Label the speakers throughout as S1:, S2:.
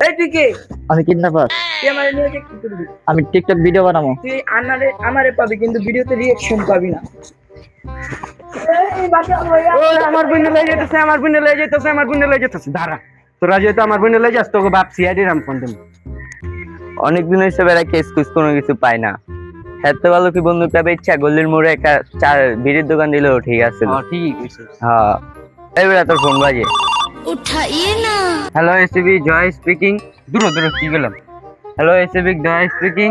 S1: এইদিকে
S2: আমি কিডন্যাপার।
S1: তুই আমারে নিয়ে কি করবি?
S2: আমি টিকটক ভিডিও বানাবো।
S1: তুই আমারে পাবি কিন্তু ভিডিওতে রিঅ্যাকশন পাবি না।
S3: ওই আমার বোনে লয়ে যেতেছে, আমার বোনে লয়ে যেতেছে, আমার বোনে লয়ে যেতেছে। দাঁড়া, তোরা যেহেতু আমার বোনে লয়ে যাস, তোকে বাপ সিআইডি রাম ফোন দেব।
S4: অনেকদিন হয়েছে বেড়া কেস কুস কোনো কিছু পাই না। এত ভালো কি বন্ধুটা ইচ্ছা গল্লির মোড়ে একটা বিড়ির দোকান দিলেও ঠিক আছে।
S3: ঠিক আছে।
S4: হ্যাঁ, এই বেড়া তোর ফোন বাজে।
S5: उठाइए ना।
S4: হ্যালো এসিবি জয় স্পিকিং।
S3: দূর দূর কি গেলাম।
S4: হ্যালো এসিবি জয় স্পিকিং।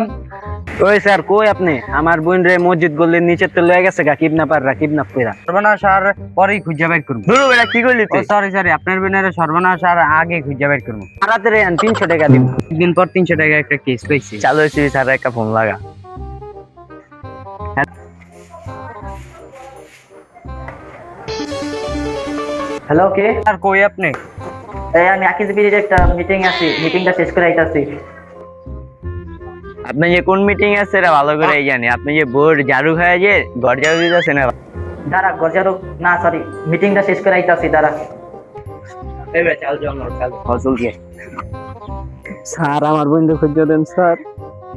S3: ওই স্যার কই আপনি? আমার বোন রে মসজিদ গল্লির নিচে তো লয়ে গেছে গা কিডন্যাপাররা, কিডন্যাপ কইরা। সর্বনাশ আর পরেই খুঁজে বের করব।
S4: ধুরু বেড়া কি করলি
S3: ও
S4: তুই?
S3: সরি সরি, আপনার বোনের সর্বনাশ আর আগে খুঁজে বের করব। তাড়াতাড়ি আন, 300 টাকা দিন। দিন পর 300 টাকা একটা কেস পাইছি।
S4: চালু এসিবি স্যার একটা ফোন লাগা।
S2: হ্যালো, কে?
S3: আর কই আপনি?
S2: এই আমি আকিজবিরির একটা মিটিং আছি, মিটিংটা শেষ করে আইতাছি।
S4: আপনি যে কোন মিটিং আছে এটা ভালো করে জানি। আপনি যে বোর্ড ঝাড়ু খায় যে ঘর ঝাড়ু দিতেছেন না।
S2: দাঁড়া, গজারো না, সরি, মিটিংটা শেষ করে আইতাছি, দাঁড়া।
S4: এই বেড়া চাল চল চাল ফসল দিয়ে।
S3: স্যার আমার বোনকে খুঁজে দেন স্যার।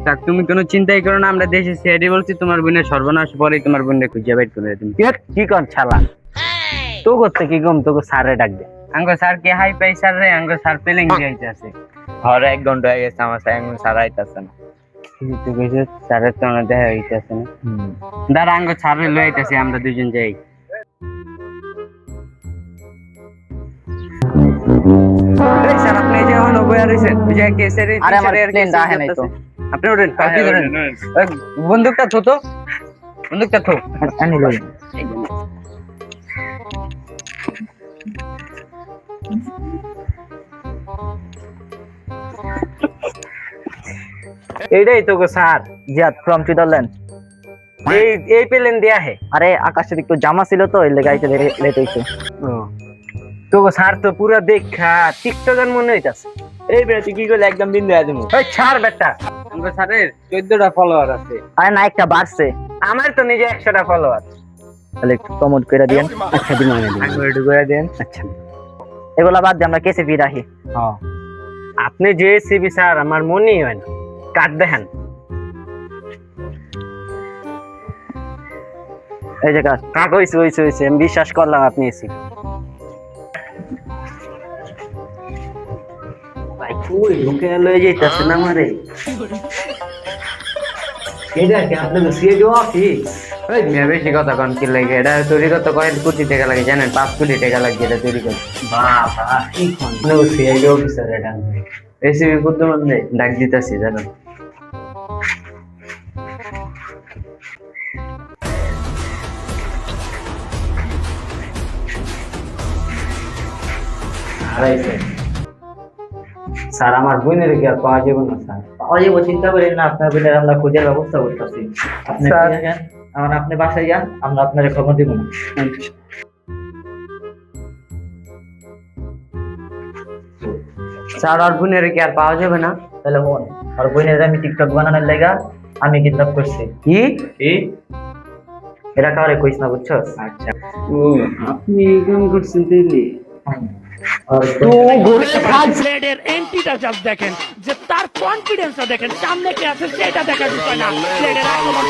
S3: স্যার তুমি কোনো চিন্তাই করো না, আমরা দেশে সিআইডি বলছি, তোমার বোনের সর্বনাশ পরেই তোমার বোনকে খুঁজে বের করে দিন। কি কর ছালা? তো করতে কি গম তোকে স্যারে ডাক দে। আঙ্গ স্যার কে হাই পাই স্যার রে, আঙ্গ স্যার পেলিং যাইতে আছে।
S4: আর 1 ঘন্টা হয়ে গেছে আমার সাথে এখন সারা আইতাছে না।
S3: তুই কইছিস স্যারের তো না দেখা হইতাছে না। দাঁড়া আঙ্গ স্যারে লই আইতাছি, আমরা দুজন যাই। এই স্যার আপনি এই যে এখন বইয়া রইছেন, ওই যে কেসের
S2: আরে আমার প্লেন দাহে নাই তো।
S3: আপনি ওঠেন, আপনি ধরেন। বন্দুকটা থো তো, বন্দুকটা থো।
S2: আনি লই।
S3: এইটাই তো গো স্যার,
S2: জিয়াদ ফ্রম সুইজারল্যান্ড।
S3: এই এই পেলেন দেয়া হে।
S2: আরে আকাশের একটু জামা ছিল তো, এই লেগাইতে লেট হইছে।
S3: তো গো স্যার তো পুরো দেখা টিকটকার মনে হইতাছে।
S4: এই বেড়া তুই কি করলি? একদম বিন্দু আদম।
S3: ওই ছাড় বেটা, আমার স্যারের 14টা ফলোয়ার আছে।
S2: আরে না, একটা বাড়ছে।
S3: আমার তো নিজে 100টা ফলোয়ার।
S2: তাহলে একটু কমেন্ট করে দিয়েন।
S3: আচ্ছা দিন মানে দিন।
S4: একবার একটু করে দেন।
S3: আচ্ছা।
S2: এগুলা বাদ দিয়ে আমরা কেসে ফিরে আসি।
S3: হ্যাঁ, আপনি যে সিবি স্যার আমার মনেই হয় না। কাট দেখেন।
S2: এই যে কাজ
S3: কাক হইছে হইছে হইছে, আমি বিশ্বাস করলাম আপনি এসি। ভাই কই ঢুকে লয়ে যাইতাছে না আমারে।
S4: এটা কি আপনাদের সিএডি অফিস?
S3: ওই মিয়া বেশি কথা কোন কি লাগে? এটা তৈরি করতে কয়েক কোটি টাকা লাগে জানেন? 5 কোটি টাকা লাগে এটা তৈরি করতে।
S4: বাবা কি কোন নো সিএডি অফিসার এটা।
S3: এসিবি বুদ্ধিমান নেই, ডাক দিতাছি জানেন। স্যার আমার বোনের কি আর পাওয়া যাবে না স্যার?
S2: পাওয়া যাবো, চিন্তা করেন না, আপনার বোনের আমরা খোঁজার ব্যবস্থা করতেছি। আপনি
S3: স্যার।
S2: ফিরে যান, আপনি বাসায় যান, আমরা আপনার খবর দিব না।
S3: স্যার আর বোনের কি আর পাওয়া যাবে না?
S2: তাহলে বোন আর বোনের আমি টিকটক বানানোর লাগা আমি কিডন্যাপ করছি।
S3: কি?
S2: এরা কারে কইস না, বুঝছো?
S3: আচ্ছা, ও আপনি কেমন করছেন দিদি?
S2: আর
S6: ব্লেডের এন্টিটা জাস্ট দেখেন, যে তার কনফিডেন্সটা দেখেন, সামনে কে আছে সেটা দেখার বিষয় না। ব্লেডের আক্রমণ